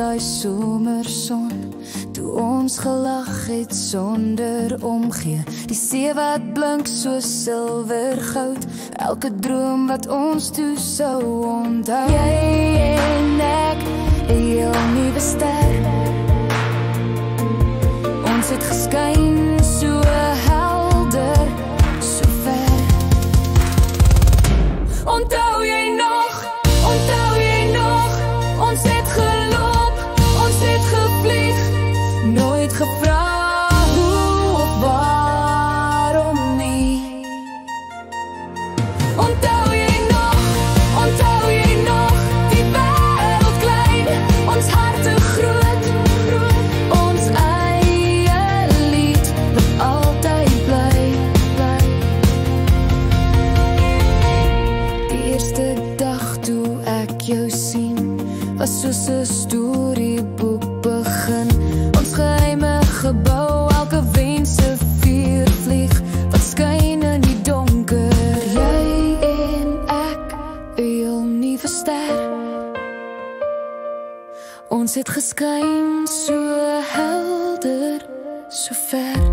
daai somerson, toe ons gelag het sonder omgee. Die see wat blink so silvergoud, elke droom wat ons toe sou onthou. Jy en ek, 'n heel nuwe ster. Ons het geskyn so helder, so ver. Onthou jy nog, ons het geloop, ons het gevlieg, nooit gevra hoe of waarom nie. Onthou jy nog, die wêreld klein, ons harte groot, ons eie lied wat altyd bly. Die eerste dag toe ek jou sien, was soos 'n storieboek begin. Ons geheime gebou, elke wense vuurvlieg wat skyn in die donker. Jy en ek, 'n heel nuwe ster. Ons het geskyn so helder, so ver.